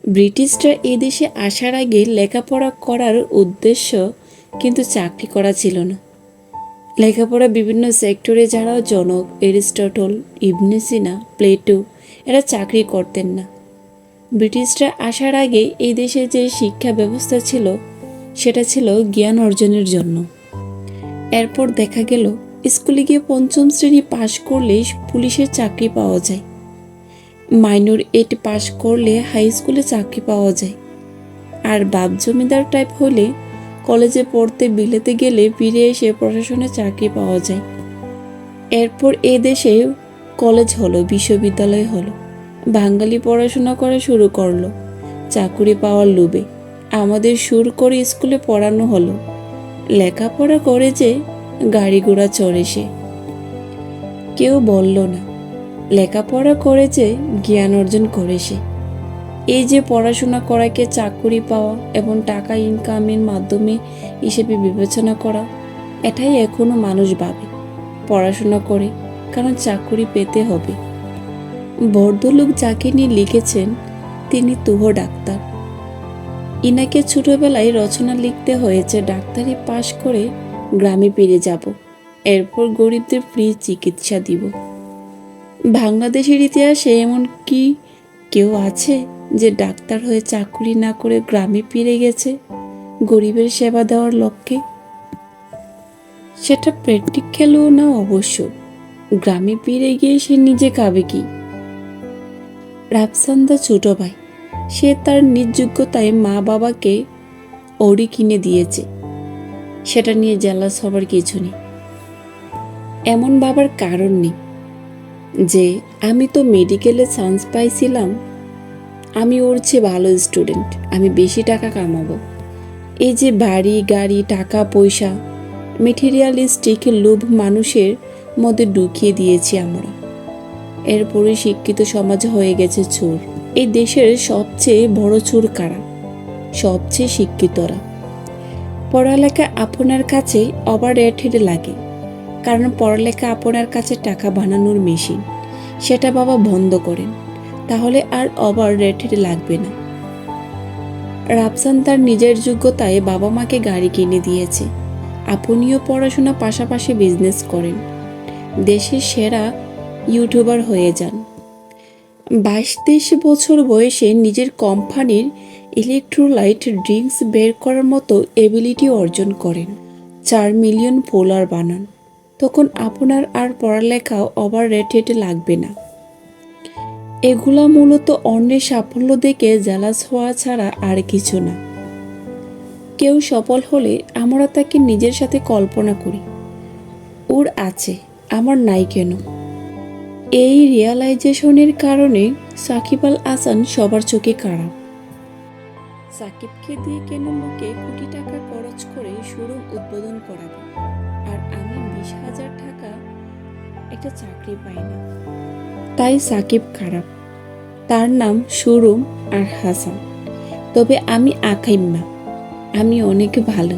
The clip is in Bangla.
ব্রিটিশরা এদেশে আসার আগে লেখাপড়া করার উদ্দেশ্য কিন্তু চাকরি করা ছিল না। লেখাপড়া বিভিন্ন সেক্টরে যারা জনক এরিস্টটল, ইবনে সিনা, প্লেটো এরা চাকরি করতেন না। ব্রিটিশরা আসার আগে এই দেশে যে শিক্ষা ব্যবস্থা ছিল সেটা ছিল জ্ঞান অর্জনের জন্য। এরপর দেখা গেল স্কুলে গিয়ে পঞ্চম শ্রেণী পাশ করলেই পুলিশের চাকরি পাওয়া যায়, মাইনর 8 পাশ করলে হাই স্কুলে চাকরি পাওয়া যায়, আর বাপ জমিদার টাইপ হলে কলেজে পড়তে বিলেতে গেলে ফিরে এসে প্রশাসনে চাকরি পাওয়া যায়। এরপর এ দেশে কলেজ হলো, বিশ্ববিদ্যালয় হলো, বাঙালি পড়াশোনা করা শুরু করলো চাকুরি পাওয়ার লোভে। আমাদের সুর করে স্কুলে পড়ানো হলো, লেখাপড়া করে যে গাড়ি ঘোড়া চড়ে সে। কেউ বলল না লেখাপড়া করে যে জ্ঞান অর্জন করে সে। এই যে পড়াশোনা করাকে চাকুরি পাওয়া এবং টাকা ইনকামের মাধ্যমে হিসেবে বিবেচনা করা, এটাই এখনো মানুষ ভাবে। পড়াশোনা করে কারণ চাকুরি পেতে হবে। ভদ্রলোক যাকে নিয়ে লিখেছেন তিনি তুহ ডাক্তার। ইনাকে ছোটবেলায় রচনা লিখতে হয়েছে ডাক্তারি পাশ করে গ্রামে ফিরে যাব, এরপর গরিবদের ফ্রি চিকিৎসা দিব। বাংলাদেশের ইতিহাসে এমন কি কেউ আছে যে ডাক্তার হয়ে চাকরি না করে গ্রামে ফিরে গেছে গরিবের সেবা দেওয়ার লক্ষ্যে? সেটা প্র্যাকটিক্যালও না অবশ্য। গ্রামে ফিরে গিয়ে সে নিজে খাবে কি? রাফসান্দা ছোট ভাই, সে তার নিজ যোগ্যতায় মা বাবাকে অড়ি কিনে দিয়েছে, সেটা নিয়ে জেলাস হবার কিছু নেই। এমন ভাবার কারণ নেই যে আমি তো মেডিকেলে চান্স পাইছিলাম, আমি ওর চেয়ে ভালো স্টুডেন্ট, আমি বেশি টাকা কামাবো। এই যে বাড়ি গাড়ি টাকা পয়সা মেটেরিয়ালিস্টিক লোভ মানুষের মধ্যে ঢুকিয়ে দিয়েছি আমরা। এরপরে শিক্ষিত সমাজ হয়ে গেছে চোর। এই দেশের সবচেয়ে বড় চোর কারা? সবচেয়ে শিক্ষিতরা। পড়ালেখা আপনার কাছে ওভার রেটেড লাগে, কারণ পড়ালেখা আপনার কাছে টাকা বানানোর মেশিন। সেটা বাবা বন্ধ করেন, তাহলে আর ওভার রেটেড লাগবে না। রাফসান তার নিজের যোগ্যতায় বাবা মাকে গাড়ি কিনে দিয়েছে, আপনিও পড়াশোনা পাশাপাশি বিজনেস করেন, দেশের সেরা ইউটিউবার হয়ে যান। 22-23 বছর বয়সে নিজের কোম্পানির ইলেকট্রোলাইট ড্রিঙ্কস বের করার মতো এবিলিটি অর্জন করেন, 4 মিলিয়ন ফলোয়ার বানান, তখন আপনার আর পড়ালেখাও ওভার রেটেড লাগবে না। এগুলা মূলত অন্যের সাফল্য দেখে জেলাস হওয়া ছাড়া আর কিছু না। কেউ সফল হলে আমরা তাকে নিজের সাথে কল্পনা করি, ওর আছে আমার নাই কেন? এই রিয়ালাইজেশনের কারণে সাকিব আল হাসান সবার চোখে খারাপ। সাকিবকে দিয়ে কেন লোকে কোটি টাকা খরচ করে শোরুম উদ্বোধন করাবে, আর আমি 20,000 টাকা একটা চাকরি পাই না? তাই সাকিব খারাপ, তার নাম শোরুম আর হাসান। তবে আমি আকাইম না, আমি অনেক ভালো।